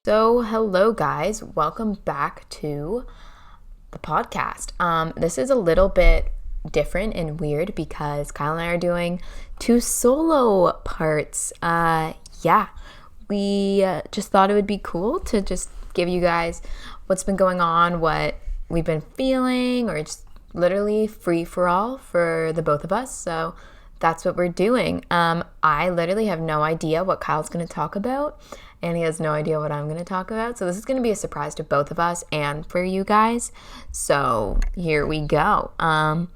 So, hello guys, welcome back to the podcast. This is a little bit different and weird because Kyle and I are doing two solo parts. We just thought it would be cool to just give you guys what's been going on, what we've been feeling, or just literally free for all for the both of us. So that's what we're doing. I literally have no idea what Kyle's going to talk about, and he has no idea what I'm going to talk about. So this is going to be a surprise to both of us and for you guys. So here we go. I'm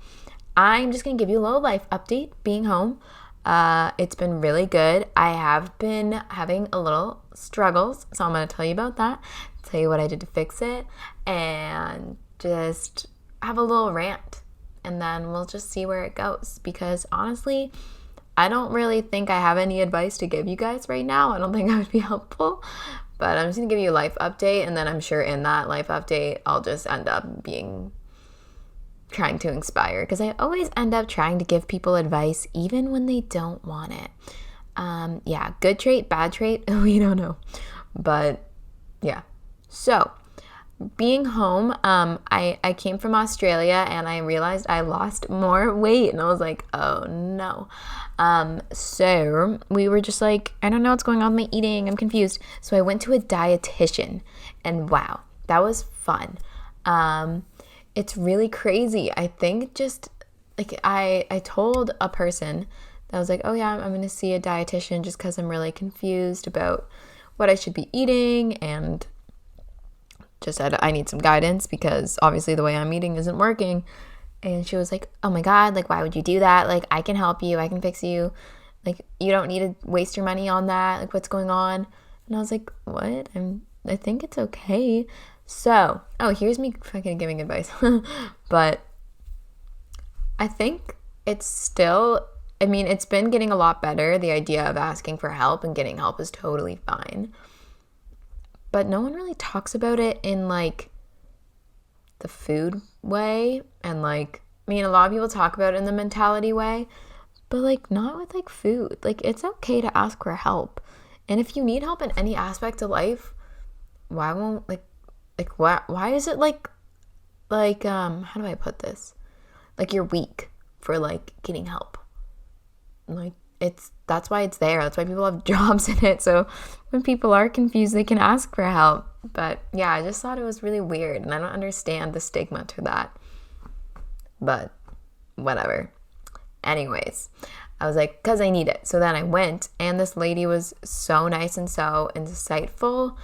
just going to give you a little life update being home. It's been really good. I have been having a little struggles, so I'm going to tell you about that, tell you what I did to fix it, and just have a little rant. And then we'll just see where it goes, because honestly, I don't really think I have any advice to give you guys right now. I don't think that would be helpful, but I'm just going to give you a life update, and then I'm sure in that life update, I'll just end up trying to inspire, because I always end up trying to give people advice even when they don't want it. Good trait, bad trait, we don't know. But yeah, so being home, I came from Australia and I realized I lost more weight, and I was like, oh no. So we were just like, I don't know what's going on with my eating, I'm confused. So I went to a dietitian, and wow, that was fun. It's really crazy. I think just like I told a person that was like, oh yeah, I'm going to see a dietitian just because I'm really confused about what I should be eating, and just said I need some guidance because obviously the way I'm eating isn't working. And she was like, oh my God, like, why would you do that? Like, I can help you. I can fix you. Like, you don't need to waste your money on that. Like, what's going on? And I was like, what? I think it's okay. So, here's me fucking giving advice. But I think it's still, it's been getting a lot better. The idea of asking for help and getting help is totally fine. But no one really talks about it in, like, the food way. And, like, a lot of people talk about it in the mentality way. But, like, not with, like, food. Like, it's okay to ask for help. And if you need help in any aspect of life, why is it, how do I put this? Like, you're weak for, like, getting help. Like, that's why it's there. That's why people have jobs in it. So when people are confused, they can ask for help. But yeah, I just thought it was really weird, and I don't understand the stigma to that. But whatever. Anyways, I was like, because I need it. So then I went, and this lady was so nice and so insightful,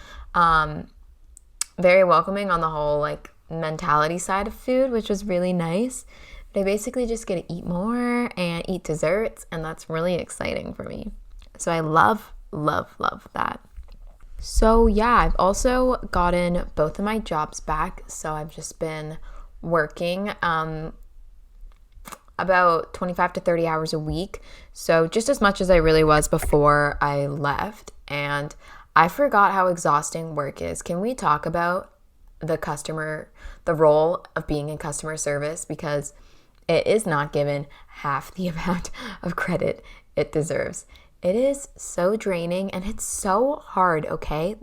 very welcoming on the whole, like, mentality side of food, which was really nice. I basically just get to eat more and eat desserts, and that's really exciting for me. So I love, love, love that. So yeah, I've also gotten both of my jobs back. So I've just been working about 25 to 30 hours a week. So just as much as I really was before I left. And I forgot how exhausting work is. Can we talk about the role of being in customer service? Because it is not given half the amount of credit it deserves. It is so draining, and it's so hard, okay?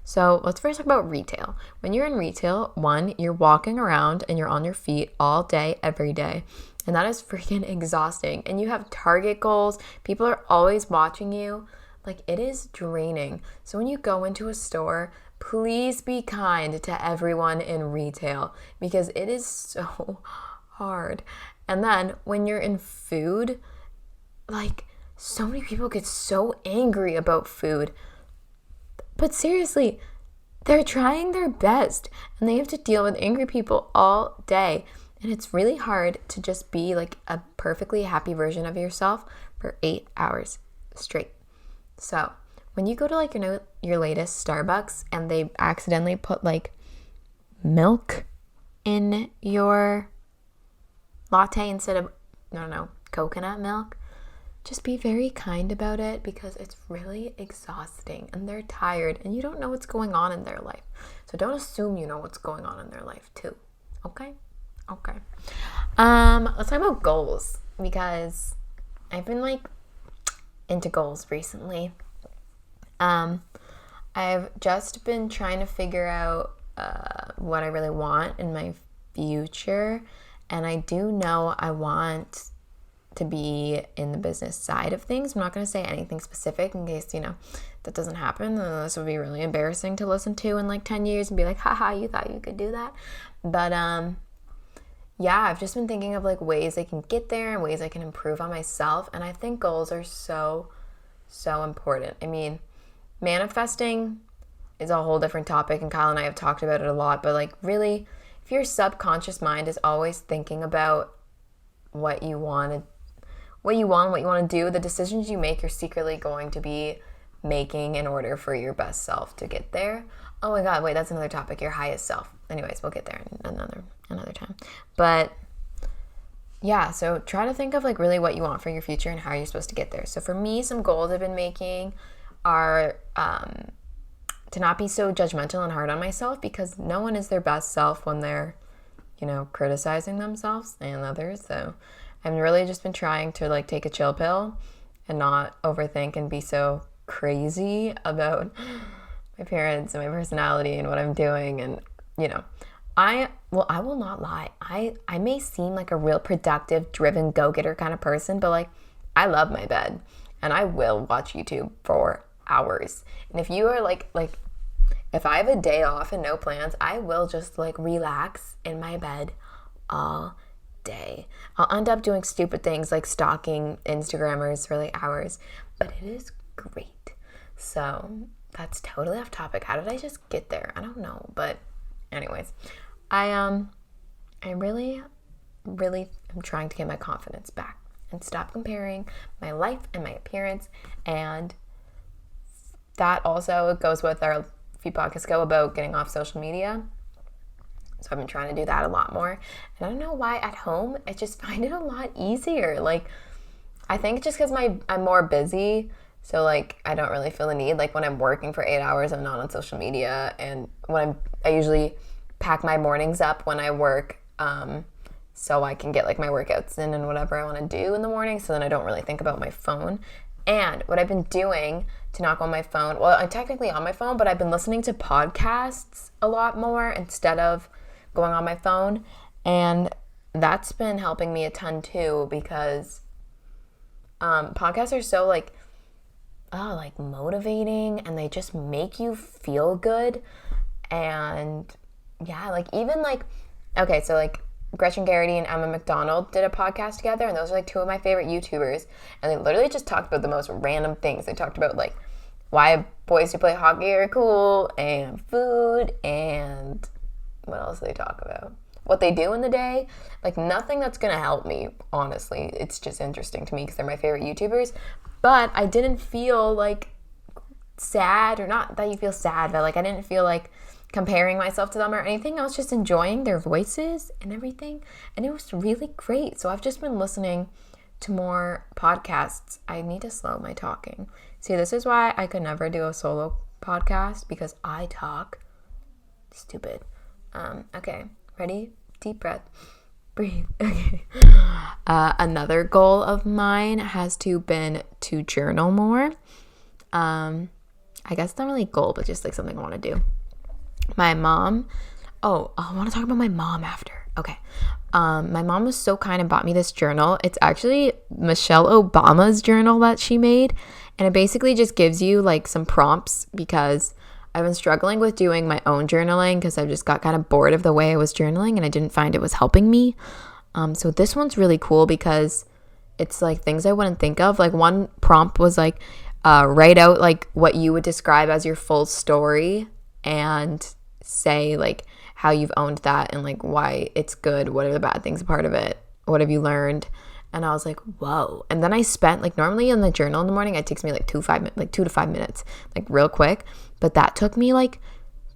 So let's first talk about retail. When you're in retail, one, you're walking around and you're on your feet all day, every day. And that is freaking exhausting. And you have target goals. People are always watching you. Like, it is draining. So when you go into a store, please be kind to everyone in retail, because it is so hard. And then when you're in food, like, so many people get so angry about food. But seriously, they're trying their best, and they have to deal with angry people all day. And it's really hard to just be like a perfectly happy version of yourself for 8 hours straight. So when you go to, like, your latest Starbucks and they accidentally put, like, milk in your latte instead of, coconut milk, just be very kind about it, because it's really exhausting and they're tired and you don't know what's going on in their life. So don't assume you know what's going on in their life too. Okay. Let's talk about goals, because I've been, like, into goals recently. I've just been trying to figure out what I really want in my future. And I do know I want to be in the business side of things. I'm not going to say anything specific in case, that doesn't happen. This would be really embarrassing to listen to in like 10 years and be like, haha, you thought you could do that. But yeah, I've just been thinking of like ways I can get there and ways I can improve on myself. And I think goals are so, so important. I mean, manifesting is a whole different topic, and Kyle and I have talked about it a lot, but like really, if your subconscious mind is always thinking about what you want, what you want to do, the decisions you make, you're secretly going to be making in order for your best self to get there. Oh my God, wait, that's another topic, your highest self. Anyways, we'll get there another time. But yeah, so try to think of like really what you want for your future and how you're supposed to get there. So for me, some goals I've been making are to not be so judgmental and hard on myself, because no one is their best self when they're, criticizing themselves and others. So I've really just been trying to like take a chill pill and not overthink and be so crazy about my appearance and my personality and what I'm doing. And, I will not lie. I may seem like a real productive, driven, go-getter kind of person, but like I love my bed and I will watch YouTube for hours. And if you are like if I have a day off and no plans, I will just like relax in my bed all day. I'll end up doing stupid things like stalking Instagrammers for like hours, but it is great. So that's totally off topic. How did I just get there? I don't know. But anyways, I really, really am trying to get my confidence back and stop comparing my life and my appearance. And that also goes with our few podcasts ago about getting off social media. So I've been trying to do that a lot more. And I don't know why at home, I just find it a lot easier. Like, I think just because I'm more busy, so like I don't really feel the need. Like when I'm working for 8 hours, I'm not on social media. And I usually pack my mornings up when I work, so I can get like my workouts in and whatever I want to do in the morning. So then I don't really think about my phone. And what I've been doing to not go on my phone, well, I'm technically on my phone, but I've been listening to podcasts a lot more instead of going on my phone. And that's been helping me a ton too, because podcasts are so like motivating, and they just make you feel good. And yeah, like even like, okay, so like Gretchen Garrity and Emma McDonald did a podcast together, and those are like two of my favorite YouTubers, and they literally just talked about the most random things. They talked about like why boys who play hockey are cool, and food, and what else do they talk about? What they do in the day. Like nothing that's gonna help me, honestly. It's just interesting to me because they're my favorite YouTubers. But I didn't feel like sad, or not that you feel sad, but like I didn't feel like comparing myself to them or anything. I was just enjoying their voices and everything, and it was really great. So I've just been listening to more podcasts. I need to slow my talking. See, this is why I could never do a solo podcast, because I talk stupid. Okay, ready? Deep breath. Breathe. Okay. Another goal of mine has been to journal more. I guess not really a goal, but just like something I want to do. My mom, I want to talk about my mom after. Okay. My mom was so kind and bought me this journal. It's actually Michelle Obama's journal that she made. And it basically just gives you like some prompts, because I've been struggling with doing my own journaling because I just got kind of bored of the way I was journaling and I didn't find it was helping me. So this one's really cool because it's like things I wouldn't think of. Like one prompt was like, write out like what you would describe as your full story and say like how you've owned that and like why it's good. What are the bad things a part of it? What have you learned? And I was like, whoa. And then I spent like, normally in the journal in the morning, it takes me like 2 to 5 minutes, like real quick. But that took me like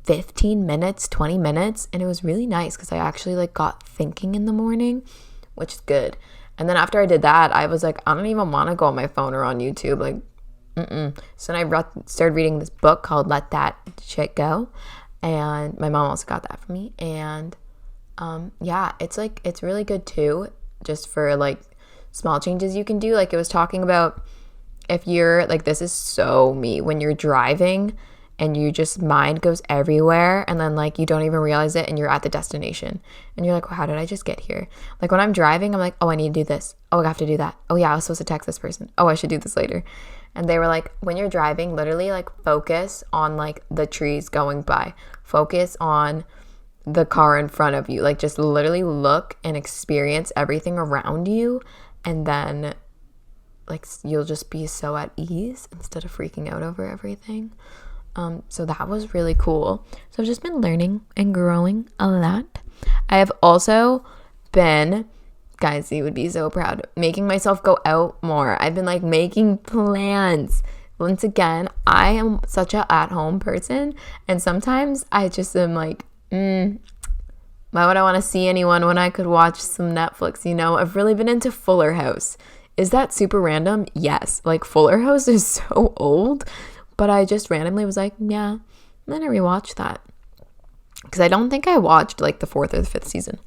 15 minutes, 20 minutes. And it was really nice because I actually like got thinking in the morning, which is good. And then after I did that, I was like, I don't even want to go on my phone or on YouTube. Like, So then I started reading this book called Let That Shit Go. And my mom also got that for me. And yeah, it's like, it's really good too, just for like small changes you can do. Like it was talking about if you're like, this is so me, when you're driving and you just mind goes everywhere, and then like you don't even realize it, and you're at the destination and you're like, well, how did I just get here? Like when I'm driving, I'm like, oh, I need to do this. Oh, I have to do that. Oh yeah, I was supposed to text this person. Oh, I should do this later. And they were like, when you're driving, literally like focus on like the trees going by, focus on the car in front of you, like just literally look and experience everything around you, and then like you'll just be so at ease instead of freaking out over everything. So that was really cool. So I've just been learning and growing a lot. I have also been, guys, you would be so proud, making myself go out more. I've been like making plans. Once again, I am such a at-home person, and sometimes I just am like, why would I want to see anyone when I could watch some Netflix? You know, I've really been into Fuller House. Is that super random? Yes. Like Fuller House is so old, but I just randomly was like, yeah, I'm going to rewatch that. Because I don't think I watched like the 4th or the 5th season.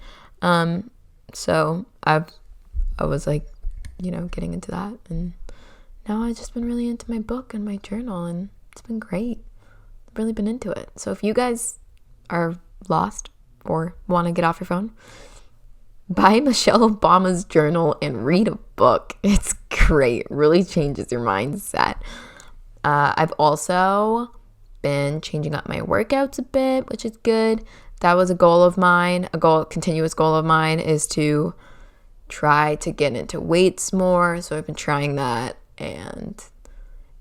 So I was like, you know, getting into that. And now I've just been really into my book and my journal, and it's been great. I've really been into it. So if you guys are lost or want to get off your phone, buy Michelle Obama's journal and read a book. It's great. Really changes your mindset. I've also been changing up my workouts a bit, which is good. That was a goal of mine. Continuous goal of mine is to try to get into weights more. So I've been trying that, and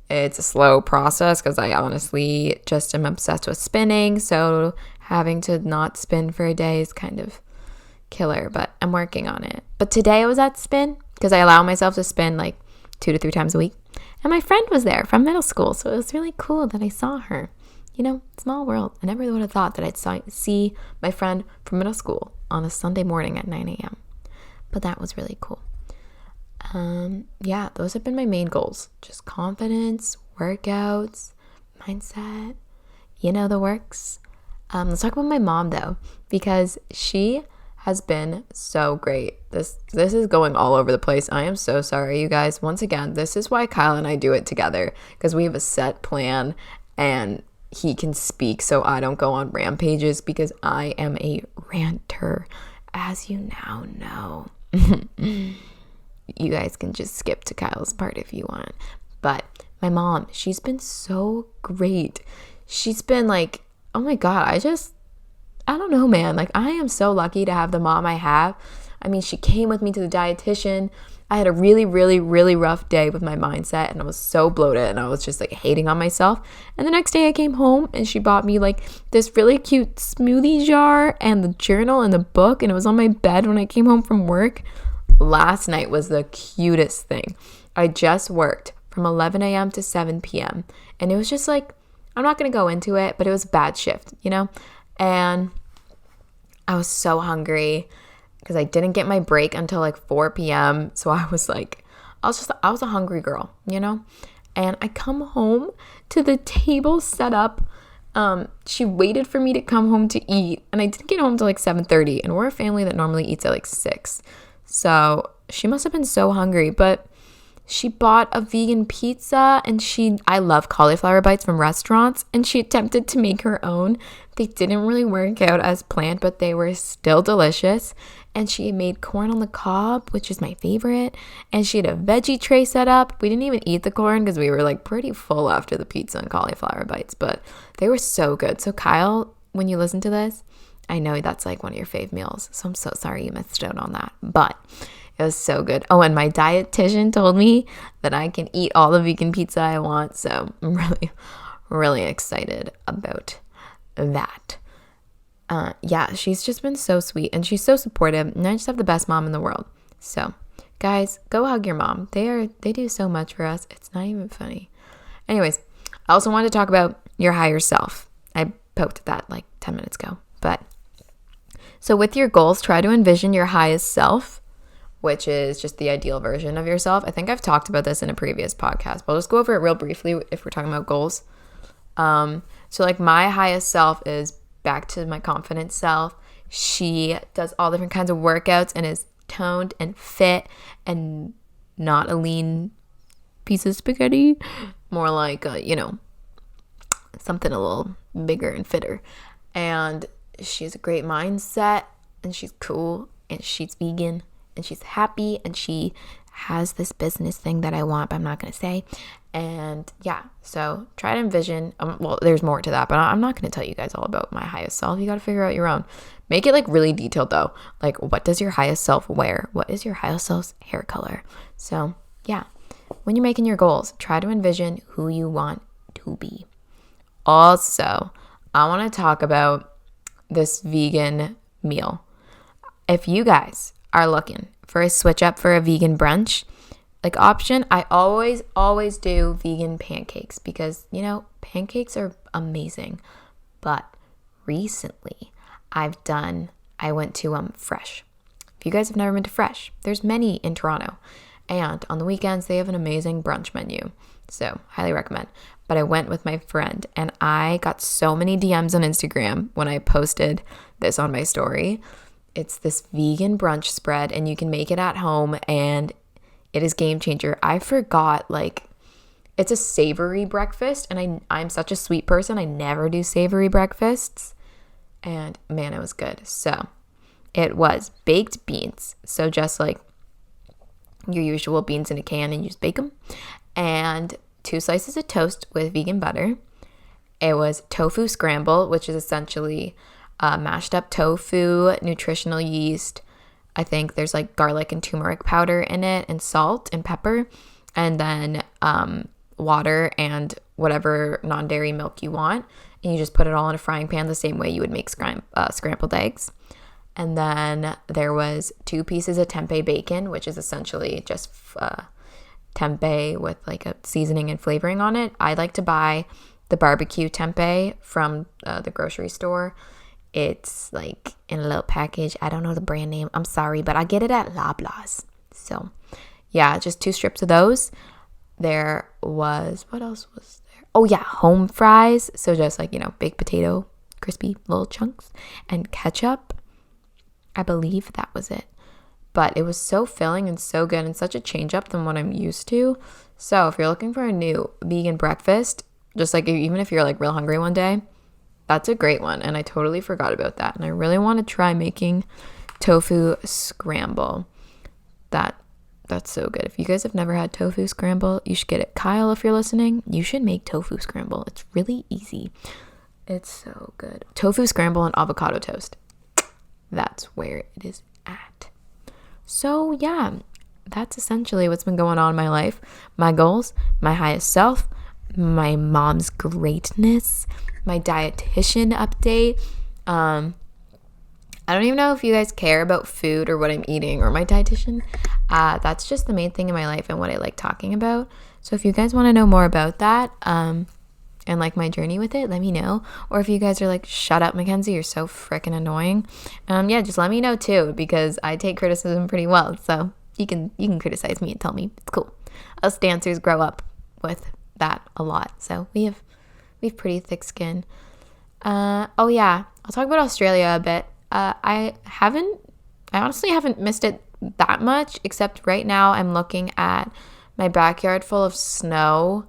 it's a slow process because I honestly just am obsessed with spinning. So having to not spin for a day is kind of killer, but I'm working on it. But today I was at spin because I allow myself to spin like 2 to 3 times a week. And my friend was there from middle school. So it was really cool that I saw her. You know, small world. I never would have thought that I'd see my friend from middle school on a Sunday morning at 9 a.m. But that was really cool. Yeah, those have been my main goals. Just confidence, workouts, mindset, you know, the works. Let's talk about my mom though, because she has been so great. This is going all over the place. I am so sorry, you guys. Once again, this is why Kyle and I do it together, because we have a set plan and he can speak so I don't go on rampages, because I am a ranter, as you now know. You guys can just skip to Kyle's part if you want. But my mom, she's been so great. She's been like, oh my God, I don't know, man. Like, I am so lucky to have the mom I have. I mean, she came with me to the dietitian. I had a really, really, really rough day with my mindset, and I was so bloated, and I was just like hating on myself. And the next day I came home and she bought me like this really cute smoothie jar and the journal and the book, and it was on my bed when I came home from work. Last night was the cutest thing. I just worked from 11 a.m. to 7 p.m. and it was just like, I'm not going to go into it, but it was a bad shift, you know? And I was so hungry because I didn't get my break until like 4 p.m. So I was like, I was a hungry girl, you know? And I come home to the table set up. She waited for me to come home to eat, and I didn't get home till like 7:30, and we're a family that normally eats at like 6. So she must have been so hungry, but she bought a vegan pizza, and I love cauliflower bites from restaurants, and she attempted to make her own. They didn't really work out as planned, but they were still delicious. And she made corn on the cob, which is my favorite. And she had a veggie tray set up. We didn't even eat the corn because we were like pretty full after the pizza and cauliflower bites, but they were so good. So Kyle, when you listen to this, I know that's like one of your fave meals. So I'm so sorry you missed out on that, but it was so good. Oh, and my dietitian told me that I can eat all the vegan pizza I want. So I'm really, really excited about that. Yeah, she's just been so sweet, and she's so supportive, and I just have the best mom in the world. So guys, go hug your mom. They do so much for us. It's not even funny. Anyways, I also wanted to talk about your higher self. I poked at that like 10 minutes ago. But so with your goals, try to envision your highest self, which is just the ideal version of yourself. I think I've talked about this in a previous podcast, but I'll just go over it real briefly if we're talking about goals. So like my highest self is back to my confident self. She does all different kinds of workouts and is toned and fit and not a lean piece of spaghetti, more like something a little bigger and fitter. And she has a great mindset, and she's cool, and she's vegan, and she's happy, and she has this business thing that I want, but I'm not going to say. And yeah, so try to envision, well, there's more to that, but I'm not going to tell you guys all about my highest self. You got to figure out your own. Make it like really detailed though. Like, what does your highest self wear? What is your highest self's hair color? So yeah, when you're making your goals, try to envision who you want to be. Also, I want to talk about this vegan meal. If you guys are looking for a switch up for a vegan brunch like option, I always do vegan pancakes because, you know, pancakes are amazing. But recently I went to Fresh. If you guys have never been to Fresh, there's many in Toronto. And on the weekends, they have an amazing brunch menu. So highly recommend. But I went with my friend, and I got so many DMs on Instagram when I posted this on my story. It's this vegan brunch spread, and you can make it at home, and it is game changer. I forgot, like, it's a savory breakfast, and I'm such a sweet person. I never do savory breakfasts. And man, it was good. So it was baked beans. So just like your usual beans in a can, and you just bake them. And 2 slices of toast with vegan butter. It was tofu scramble, which is essentially mashed up tofu, nutritional yeast. I think there's like garlic and turmeric powder in it, and salt and pepper, and then water and whatever non-dairy milk you want. And you just put it all in a frying pan the same way you would make scrambled eggs. And then there was 2 pieces of tempeh bacon, which is essentially just tempeh with like a seasoning and flavoring on it. I like to buy the barbecue tempeh from the grocery store. It's like in a little package. I don't know the brand name. I'm sorry, but I get it at Loblaws. So yeah, just 2 strips of those. There was, what else was there? Oh yeah, home fries. So just like, you know, baked potato, crispy little chunks, and ketchup. I believe that was it. But it was so filling and so good, and such a change up than what I'm used to. So if you're looking for a new vegan breakfast, just like even if you're like real hungry one day, that's a great one. And I totally forgot about that. And I really want to try making tofu scramble. That's so good. If you guys have never had tofu scramble, you should get it. Kyle, if you're listening, you should make tofu scramble. It's really easy. It's so good. Tofu scramble and avocado toast. That's where it is at. So yeah, that's essentially what's been going on in my life. My goals, my highest self, my mom's greatness, my dietitian update. I don't even know if you guys care about food or what I'm eating or my dietitian. That's just the main thing in my life and what I like talking about. So if you guys want to know more about that, and like my journey with it, let me know. Or if you guys are like, shut up, Mackenzie, you're so freaking annoying. Yeah, just let me know too, because I take criticism pretty well. So you can criticize me and tell me it's cool. Us dancers grow up with that a lot. So we have pretty thick skin. Oh yeah, I'll talk about Australia a bit. I honestly haven't missed it that much, except right now I'm looking at my backyard full of snow,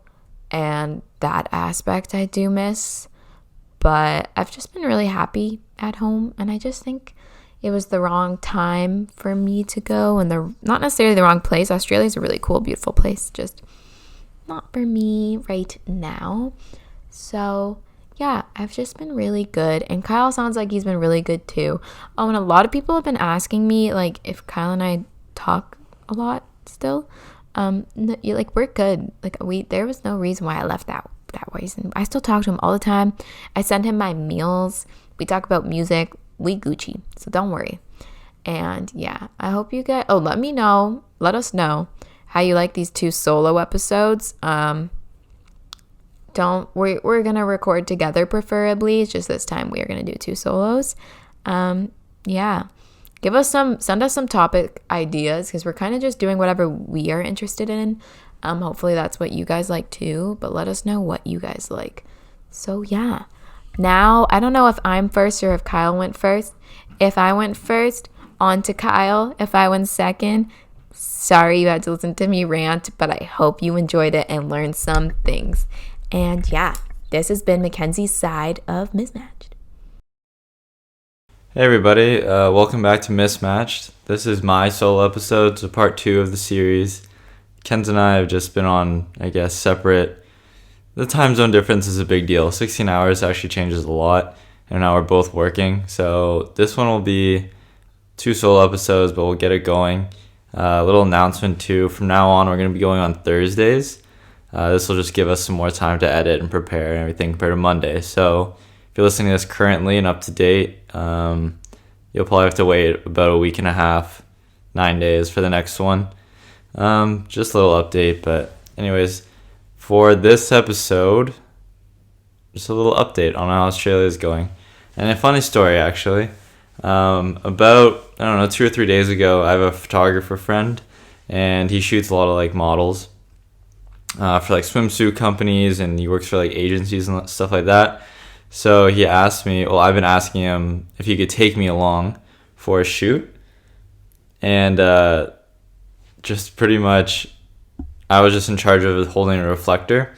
and that aspect I do miss. But I've just been really happy at home, and I just think it was the wrong time for me to go, and not necessarily the wrong place. Australia is a really cool, beautiful place, just not for me right now. So yeah, I've just been really good, and Kyle sounds like he's been really good too. Oh, and a lot of people have been asking me like if Kyle and I talk a lot still. Like we're good. Like there was no reason why I left that reason. I still talk to him all the time. I send him my meals. We talk about music. We Gucci, so don't worry. And yeah, I hope you get. Oh, let us know how you like these 2 solo episodes. We're gonna record together preferably. It's just this time we are gonna do 2 solos. Yeah, send us some topic ideas, because we're kind of just doing whatever we are interested in. Hopefully that's what you guys like too, but let us know what you guys like. So yeah, now I don't know if I'm first or if Kyle went first. If I went first, on to Kyle. If I went second, sorry you had to listen to me rant, but I hope you enjoyed it and learned some things. And yeah, This has been Mackenzie's side of Mismatched. Hey everybody, welcome back to Mismatched. This is my solo episode, so part 2 of the series. Kenz and I have just been on, separate. The time zone difference is a big deal. 16 hours actually changes a lot, and now we're both working. So this one will be 2 solo episodes, but we'll get it going. A little announcement too, from now on we're going to be going on Thursdays. This will just give us some more time to edit and prepare and everything compared to Monday. So if you're listening to this currently and up to date, you'll probably have to wait about a week and a half, 9 days for the next one. Just a little update, but anyways, for this episode, just a little update on how Australia is going. And a funny story, actually. About, 2 or 3 days ago, I have a photographer friend, and he shoots a lot of, models for, swimsuit companies, and he works for, agencies and stuff like that. So he asked me, I've been asking him if he could take me along for a shoot. And just pretty much, I was just in charge of holding a reflector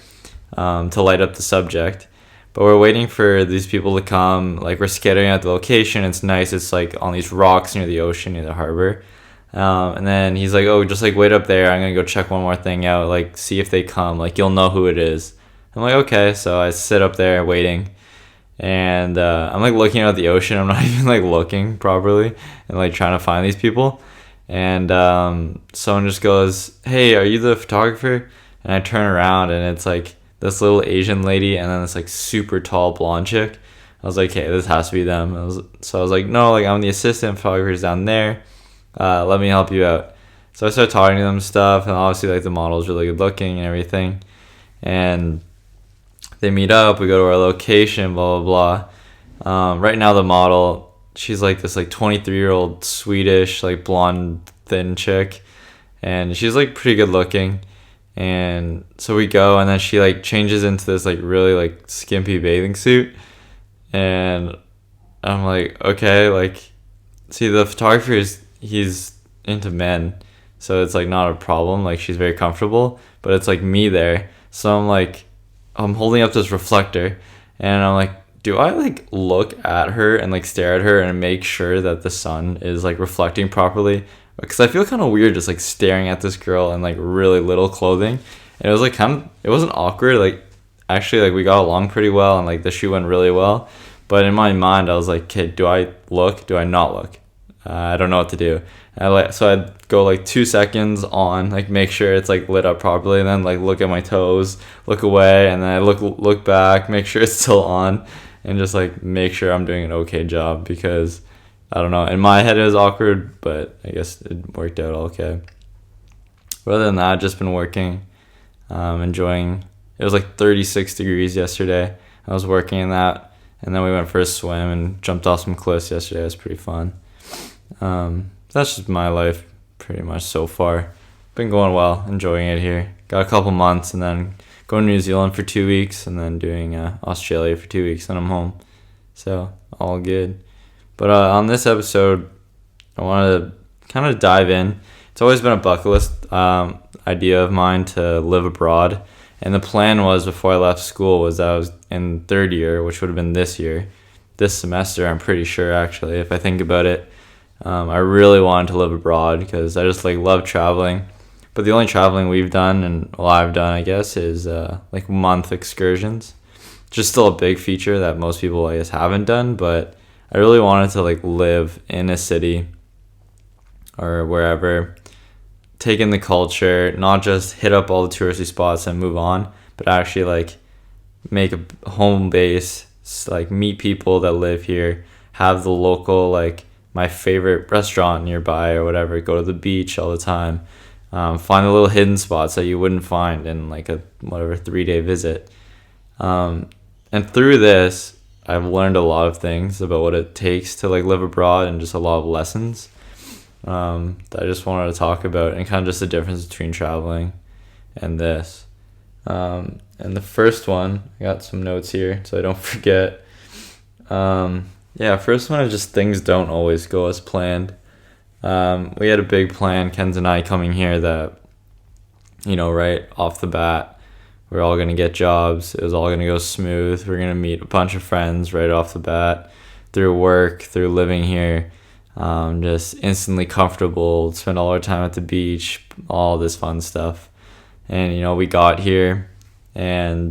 to light up the subject. But we're waiting for these people to come. We're skittering at the location. It's nice. It's, on these rocks near the ocean, near the harbor. And then he's like, just, wait up there. I'm going to go check one more thing out, see if they come. You'll know who it is. I'm like, okay. So I sit up there waiting. And I'm looking at the ocean. I'm not even looking properly and trying to find these people. And someone just goes, "Hey, are you the photographer?" And I turn around and it's this little Asian lady and then this super tall blonde chick. I was like, "Hey, this has to be them." I was like, "No, I'm the assistant photographer's down there. Let me help you out." So I started talking to them stuff, and obviously the model's really good looking and everything. And they meet up, we go to our location, blah, blah, blah. Right now the model, she's this 23-year-old Swedish, blonde, thin chick. And she's pretty good looking. And so we go, and then she changes into this really skimpy bathing suit. And I'm okay, see, the photographer he's into men. So it's not a problem. She's very comfortable. But it's me there. So I'm holding up this reflector, and I'm do I look at her and stare at her and make sure that the sun is reflecting properly? Because I feel kind of weird just staring at this girl in really little clothing. And it was it wasn't awkward. Actually we got along pretty well, and the shoot went really well. But in my mind I was okay, do I look? Do I not look? I don't know what to do. So I'd go 2 seconds on, make sure it's lit up properly, and then look at my toes, look away, and then I look back, make sure it's still on, and just make sure I'm doing an okay job, because I don't know, in my head it was awkward, but I guess it worked out okay. But other than that, I've just been working, enjoying. It was 36 degrees yesterday. I was working in that, and then we went for a swim and jumped off some cliffs yesterday. It was pretty fun. That's just my life pretty much so far. Been going well, enjoying it here. Got a couple months, and then going to New Zealand for 2 weeks, and then doing Australia for 2 weeks, then I'm home. So all good. But on this episode, I wanted to kind of dive in. It's always been a bucket list idea of mine to live abroad, and the plan was, before I left school, was that I was in third year, which would have been this semester, I'm pretty sure, actually, if I think about it. I really wanted to live abroad because I just love traveling. But the only traveling we've done, and I've done, I guess, is month excursions. Just still a big feature that most people, I guess, haven't done. But I really wanted to live in a city or wherever, take in the culture, not just hit up all the touristy spots and move on, but actually make a home base, meet people that live here, have the local my favorite restaurant nearby or whatever, go to the beach all the time, find the little hidden spots that you wouldn't find in a 3-day visit. And through this, I've learned a lot of things about what it takes to live abroad, and just a lot of lessons that I just wanted to talk about, and kind of just the difference between traveling and this. And the first one, I got some notes here so I don't forget. First one is just things don't always go as planned. We had a big plan, Kenz and I, coming here, that, right off the bat, we're all going to get jobs. It was all going to go smooth. We're going to meet a bunch of friends right off the bat through work, through living here. Just instantly comfortable, spend all our time at the beach, all this fun stuff. And, we got here, and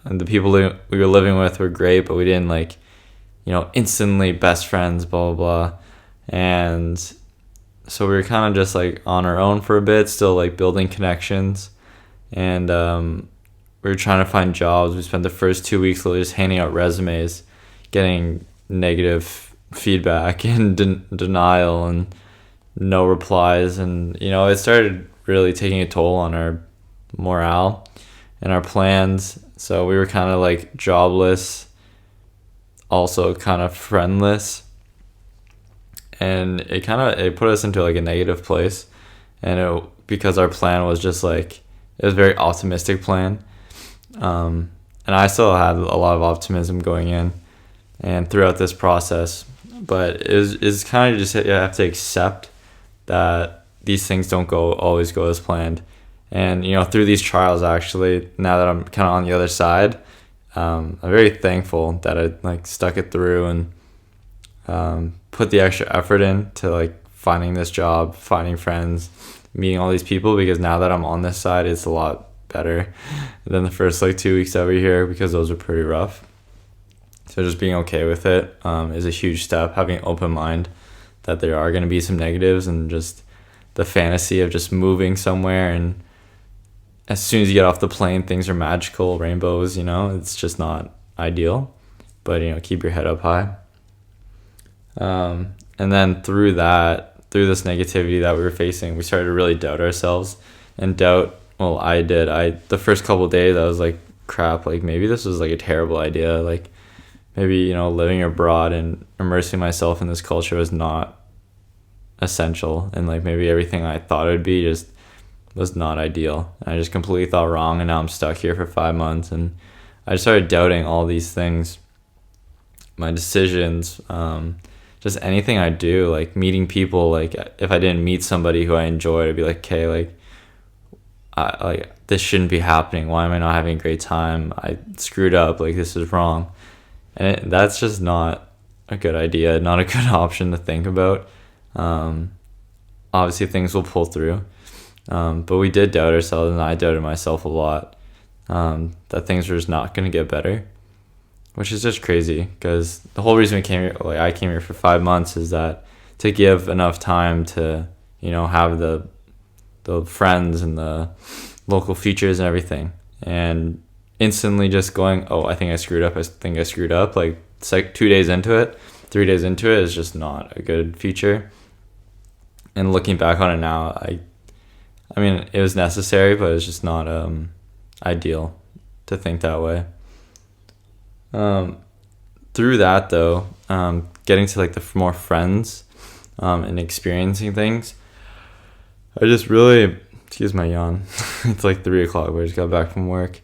the people that we were living with were great, but we didn't, instantly best friends, blah, blah, blah. And so we were kind of just, on our own for a bit, still, building connections. And we were trying to find jobs. We spent the first 2 weeks literally just handing out resumes, getting negative feedback and denial and no replies. And, it started really taking a toll on our morale and our plans. So we were kind of jobless, also kind of friendless. And it put us into a negative place. And because our plan was just it was a very optimistic plan. And I still had a lot of optimism going in and throughout this process. But it's kind of just, you have to accept that these things don't always go as planned. And, through these trials, actually, now that I'm kind of on the other side, I'm very thankful that I stuck it through and put the extra effort in to finding this job, finding friends, meeting all these people, because now that I'm on this side, it's a lot better than the first 2 weeks over here, because those were pretty rough. So just being okay with it is a huge step. Having an open mind that there are going to be some negatives, and just the fantasy of just moving somewhere, and as soon as you get off the plane, things are magical, rainbows, it's just not ideal. But, keep your head up high. And then through this negativity that we were facing, we started to really doubt ourselves. And I did. The first couple of days, I was like, crap, maybe this was a terrible idea. Maybe, living abroad and immersing myself in this culture was not essential. And maybe everything I thought it would be just was not ideal. And I just completely thought wrong. And now I'm stuck here for 5 months. And I just started doubting all these things, my decisions, just anything I do, meeting people. If I didn't meet somebody who I enjoyed, I'd be okay, this shouldn't be happening. Why am I not having a great time? I screwed up. This is wrong. And that's just not a good idea, not a good option to think about. Obviously, things will pull through. But we did doubt ourselves, and I doubted myself a lot, that things were just not going to get better, which is just crazy, because the whole reason we came here, I came here for 5 months, is that to give enough time to, have the friends and the local features and everything. And instantly just going, I think I screwed up. It's 2 days into it, 3 days into it is just not a good feature. And looking back on it now, I mean, it was necessary, but it's just not ideal to think that way. Through that, though, getting to the more friends and experiencing things, I just really, excuse my yawn, it's 3 o'clock, we just got back from work.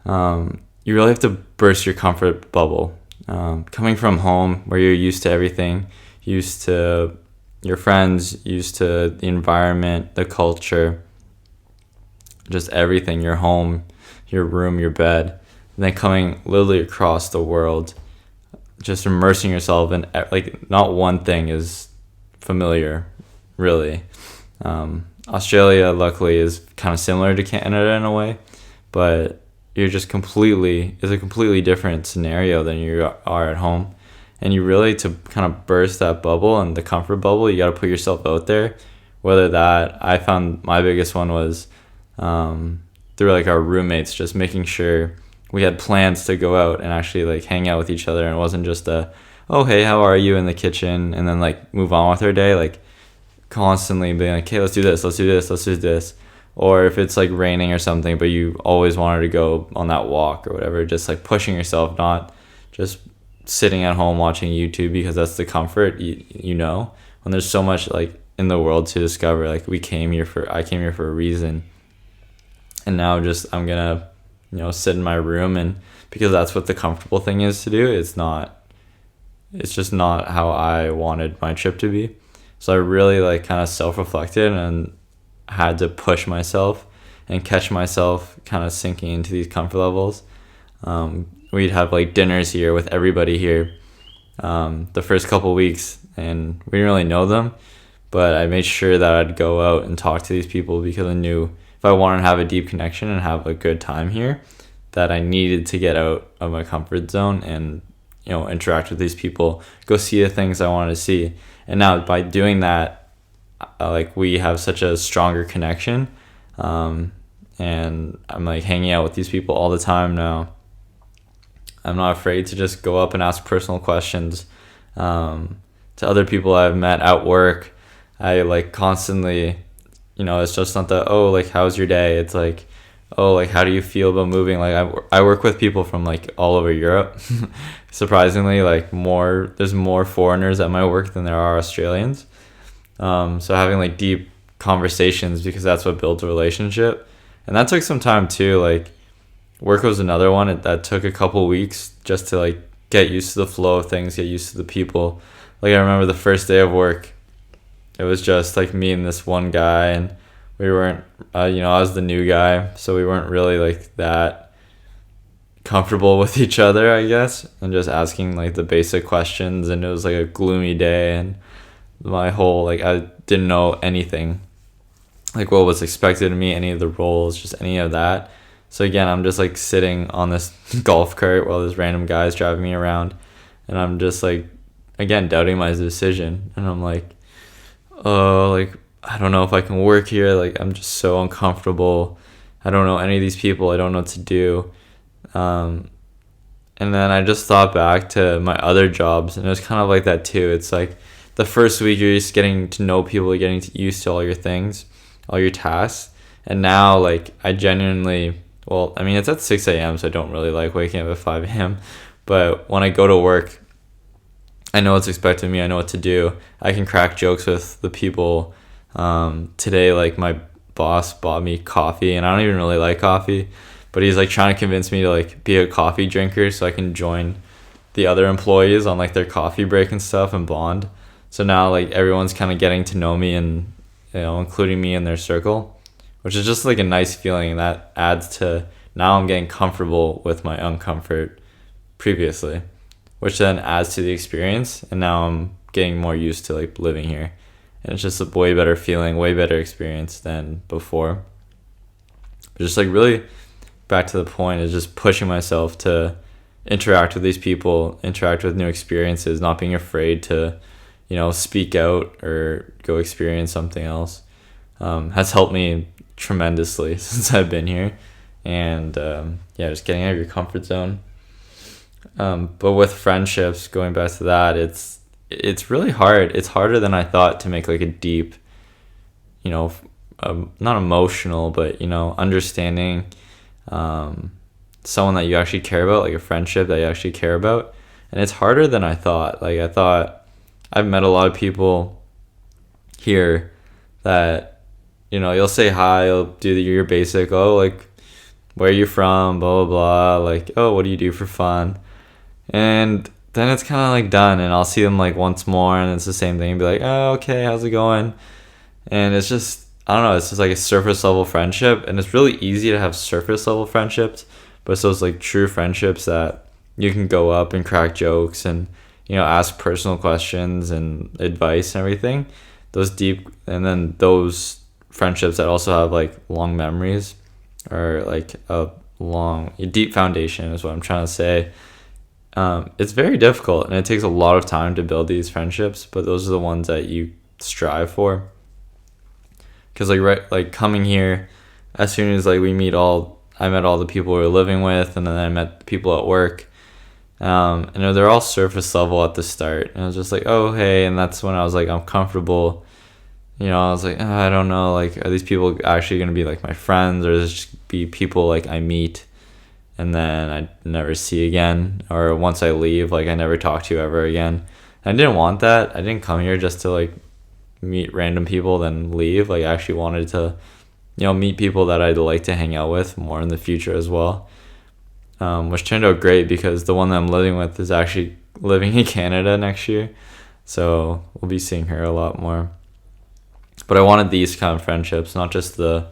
You really have to burst your comfort bubble. Coming from home where you're used to everything, used to your friends, used to the environment, the culture, just everything, your home, your room, your bed, and then coming literally across the world, just immersing yourself in, not one thing is familiar, really. Australia, luckily, is kind of similar to Canada in a way, but you're just it's a completely different scenario than you are at home. And you really, to kind of burst that bubble and the comfort bubble, you got to put yourself out there. Whether that, I found my biggest one was through our roommates, just making sure we had plans to go out and actually hang out with each other. And it wasn't just oh, hey, how are you, in the kitchen, and then move on with our day. Constantly being hey, let's do this, let's do this, let's do this. Or if it's raining or something, but you always wanted to go on that walk or whatever, just pushing yourself, not just sitting at home watching YouTube because that's the comfort, when there's so much in the world to discover. I came here for a reason. And now just I'm gonna sit in my room, and because that's what the comfortable thing is to do, it's just not how I wanted my trip to be. So I really kind of self-reflected and had to push myself and catch myself kind of sinking into these comfort levels. We'd have like dinners here with everybody here the first couple weeks, and we didn't really know them, but I made sure that I'd go out and talk to these people because I knew if I wanted to have a deep connection and have a good time here, that I needed to get out of my comfort zone and, interact with these people, go see the things I wanted to see. And now by doing that, like we have such a stronger connection, and I'm like hanging out with these people all the time now. I'm not afraid to just go up and ask personal questions to other people I've met at work. I like constantly, it's just not the, oh, like, how's your day? It's like, oh, like, how do you feel about moving? Like, I work with people from like all over Europe. Surprisingly, like there's more foreigners at my work than there are Australians. So having like deep conversations, because that's what builds a relationship. And that took some time too. Like, work was another one that took a couple weeks just to like get used to the flow of things, get used to the people. Like, I remember the first day of work, it was just like me and this one guy, and we weren't, I was the new guy, so we weren't really like that comfortable with each other, I guess, and just asking like the basic questions. And it was like a gloomy day, and my whole, like, I didn't know anything, like what was expected of me, any of the roles, just any of that. So again, I'm just like sitting on this golf cart while this random guy is driving me around, and I'm just like, again, doubting my decision. And I'm like, oh, like, I don't know if I can work here. Like, I'm just so uncomfortable. I don't know any of these people. I don't know what to do. And then I just thought back to my other jobs, and it was kind of like that too. It's like the first week you're just getting to know people, getting used to all your things, all your tasks. And now, like, I genuinely, well, I mean, it's at 6 a.m., so I don't really like waking up at 5 a.m. But when I go to work, I know what's expected of me. I know what to do. I can crack jokes with the people. Today, like, my boss bought me coffee, and I don't even really like coffee, but he's like trying to convince me to like be a coffee drinker so I can join the other employees on like their coffee break and stuff and bond. So now like everyone's kind of getting to know me, and including me in their circle, which is just like a nice feeling, and that adds to, now I'm getting comfortable with my uncomfort previously, which then adds to the experience, and now I'm getting more used to like living here, and it's just a way better feeling, way better experience than before. But just like really back to the point is just pushing myself to interact with these people, interact with new experiences, not being afraid to speak out or go experience something else, has helped me tremendously since I've been here. And just getting out of your comfort zone. But with friendships, going back to that, it's really hard. It's harder than I thought to make like a deep, not emotional, but understanding someone that you actually care about, like a friendship that you actually care about. And it's harder than I thought. Like, I thought I've met a lot of people here that you'll say hi, you'll do your basic, oh, like, where are you from, blah blah blah, like, oh, what do you do for fun, and then it's kind of like done, and I'll see them like once more, and it's the same thing, and be like, oh, okay, how's it going? And it's just, I don't know, it's just like a surface level friendship. And it's really easy to have surface level friendships, but it's those like true friendships that you can go up and crack jokes and ask personal questions and advice and everything. Those deep, and then those friendships that also have like long memories, or like a deep foundation is what I'm trying to say. It's very difficult, and it takes a lot of time to build these friendships, but those are the ones that you strive for. Because like coming here, as soon as like I met all the people we were living with, and then I met the people at work, and they're all surface level at the start, and I was just like, oh, hey. And that's when I was like, I'm comfortable. I was like, oh, I don't know, like, are these people actually going to be like my friends, or is it just be people like I meet and then I never see again, or once I leave, like, I never talk to you ever again? And I didn't want that. I didn't come here just to like meet random people then leave. Like, I actually wanted to meet people that I'd like to hang out with more in the future as well, which turned out great, because the one that I'm living with is actually living in Canada next year, so we'll be seeing her a lot more. But I wanted these kind of friendships, not just the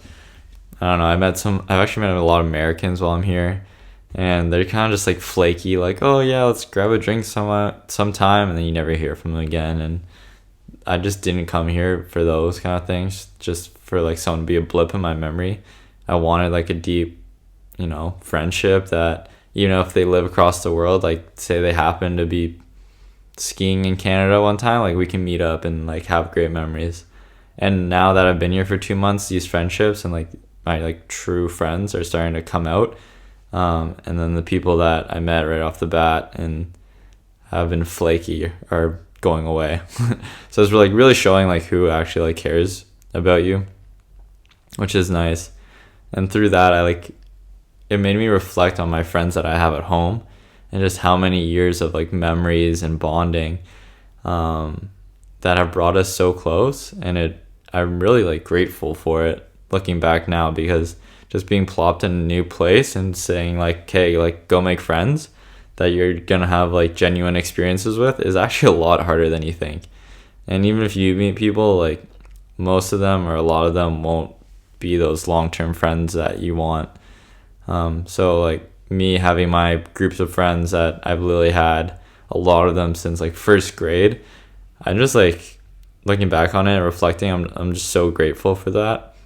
I don't know. I've actually met a lot of Americans while I'm here, and they're kind of just like flaky, like, oh yeah, let's grab a drink sometime, and then you never hear from them again. And I just didn't come here for those kind of things, just for like someone to be a blip in my memory. I wanted like a deep, friendship that, if they live across the world, like say they happen to be skiing in Canada one time, like we can meet up and like have great memories. And now that I've been here for 2 months, these friendships and like my like true friends are starting to come out. And then the people that I met right off the bat and have been flaky are going away. So it's really showing like who actually like cares about you, which is nice. And through that, it made me reflect on my friends that I have at home and just how many years of like memories and bonding that have brought us so close. And I'm really like grateful for it looking back now, because just being plopped in a new place and saying like, okay, like go make friends that you're gonna have like genuine experiences with is actually a lot harder than you think. And even if you meet people, like most of them or a lot of them won't be those long-term friends that you want. So like me having my groups of friends that I've literally had a lot of them since like first grade, I'm just like looking back on it and reflecting, I'm just so grateful for that,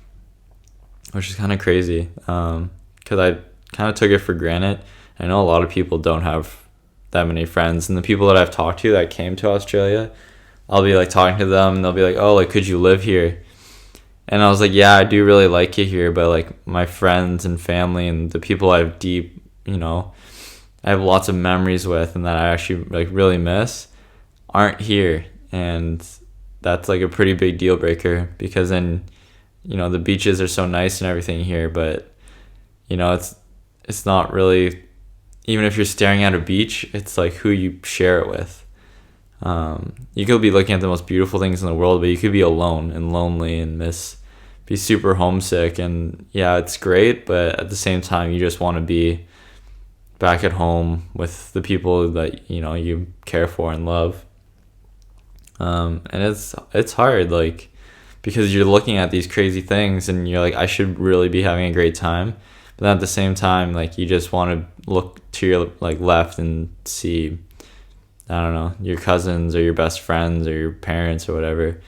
which is kind of crazy, because I kind of took it for granted. I know a lot of people don't have that many friends, and the people that I've talked to that came to Australia, I'll be like talking to them and they'll be like, oh, like could you live here? And I was like, yeah, I do really like it here, but like my friends and family and the people I have I have lots of memories with and that I actually like really miss aren't here. And that's like a pretty big deal breaker, because then, the beaches are so nice and everything here, but it's not really, even if you're staring at a beach, it's like who you share it with. You could be looking at the most beautiful things in the world, but you could be alone and lonely and be super homesick. And yeah, it's great, but at the same time, you just want to be back at home with the people that you care for and love. And it's hard, like, because you're looking at these crazy things and you're like, I should really be having a great time, but then at the same time, like, you just want to look to your like left and see, I don't know, your cousins or your best friends or your parents or whatever.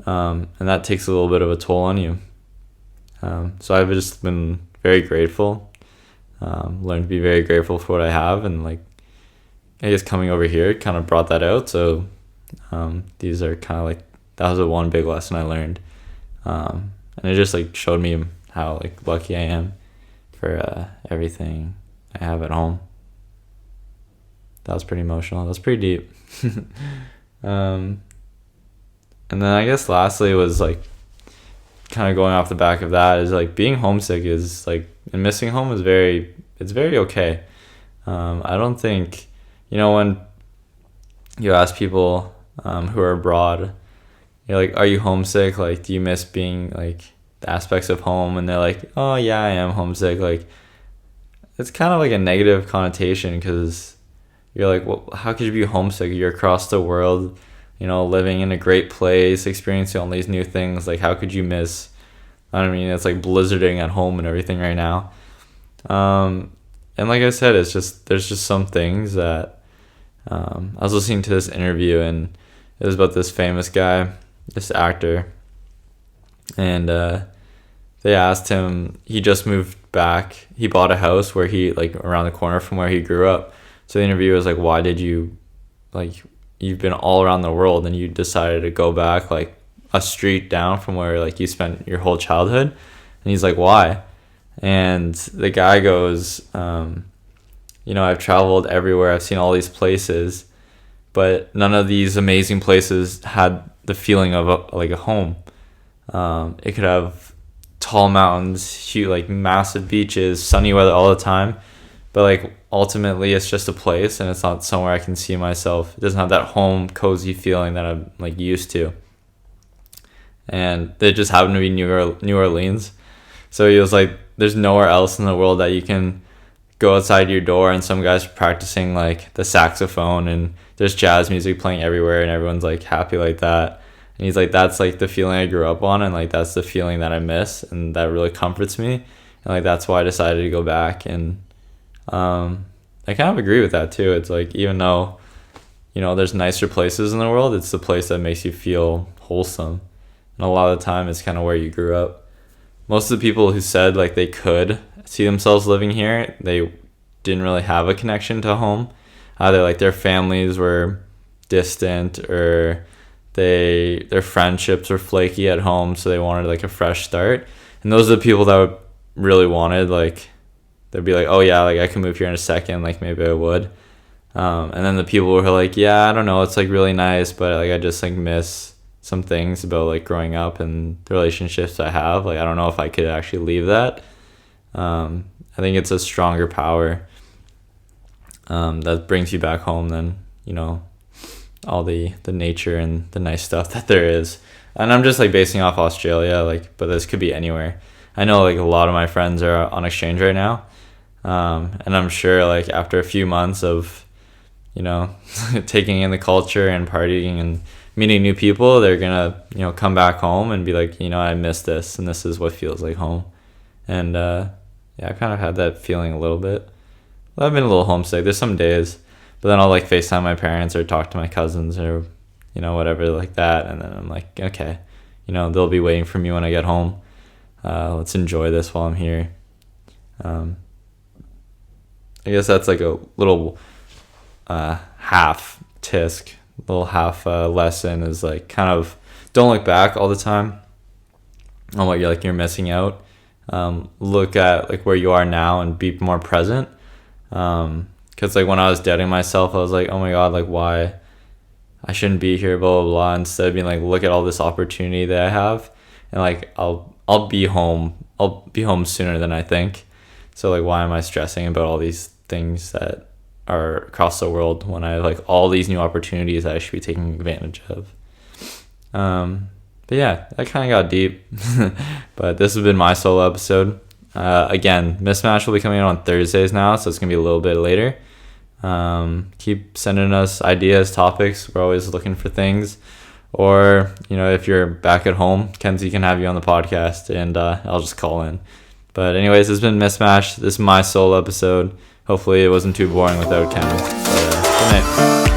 And that takes a little bit of a toll on you. So I've just been very grateful, learned to be very grateful for what I have, and like, I guess coming over here kind of brought that out. So these are kind of like, that was the one big lesson I learned. And it just like showed me how like lucky I am for everything I have at home. That was pretty emotional. That was pretty deep. And then I guess lastly was like, kind of going off the back of that, is like being homesick is like, and missing home is it's very okay. I don't think, when you ask people who are abroad, you're like, are you homesick? Like, do you miss being like the aspects of home? And they're like, oh yeah, I am homesick. Like, it's kind of like a negative connotation, because you're like, well, how could you be homesick? You're across the world, living in a great place, experiencing all these new things. Like, how could you miss? I mean, it's like blizzarding at home and everything right now. And like I said, there's just some things that, I was listening to this interview, and it was about this famous guy, this actor, and they asked him, he just moved back, he bought a house where he, like, around the corner from where he grew up. So the interviewer was like, why did you, like, you've been all around the world and you decided to go back like a street down from where like you spent your whole childhood? And he's like, why? And the guy goes, I've traveled everywhere, I've seen all these places, but none of these amazing places had the feeling of a home. It could have tall mountains, huge, like massive beaches, sunny weather all the time, but like ultimately it's just a place, and it's not somewhere I can see myself. It doesn't have that home cozy feeling that I'm like used to. And it just happened to be New Orleans. So he was like, there's nowhere else in the world that you can go outside your door and some guy's practicing like the saxophone, and there's jazz music playing everywhere, and everyone's like happy like that. And he's like, that's like the feeling I grew up on, and like that's the feeling that I miss, and that really comforts me. And like that's why I decided to go back. And I kind of agree with that too. It's like, even though, you know, there's nicer places in the world, it's the place that makes you feel wholesome. And a lot of the time it's kind of where you grew up. Most of the people who said like they could see themselves living here, they didn't really have a connection to home. Either like their families were distant, or their friendships were flaky at home, so they wanted like a fresh start. And those are the people that would really wanted, like, they'd be like, oh yeah, like I can move here in a second, like maybe I would. And then the people who are like, yeah, I don't know, it's like really nice, but like I just like miss some things about like growing up and the relationships I have. Like I don't know if I could actually leave that. I think it's a stronger power that brings you back home than, you know, all the nature and the nice stuff that there is. And I'm just like basing off Australia, like, but this could be anywhere. I know like a lot of my friends are on exchange right now, and I'm sure like after a few months of, you know, taking in the culture and partying and meeting new people, they're gonna, you know, come back home and be like, you know, I miss this, and this is what feels like home. And yeah, I kind of had that feeling a little bit. Well, I've been a little homesick. There's some days, but then I'll like FaceTime my parents or talk to my cousins or, you know, whatever like that, and then I'm like, okay, you know, they'll be waiting for me when I get home. Let's enjoy this while I'm here. I guess that's like a little half tisk, little half lesson is like kind of don't look back all the time on what you're missing out. Look at like where you are now and be more present. Because like when I was doubting myself, I was like, oh my god, like why I shouldn't be here, blah blah blah, instead of being like, look at all this opportunity that I have, and like I'll be home sooner than I think. So like why am I stressing about all these things that are across the world when I have like all these new opportunities that I should be taking advantage of? But yeah, that kind of got deep. But this has been my solo episode. Again, Mismatched will be coming out on Thursdays now, so it's gonna be a little bit later. Keep sending us ideas, topics. We're always looking for things. Or, you know, if you're back at home, Kenzie can have you on the podcast, and I'll just call in. But anyways, it's been Mismatched. This is my solo episode. Hopefully it wasn't too boring without Ken. But, good night.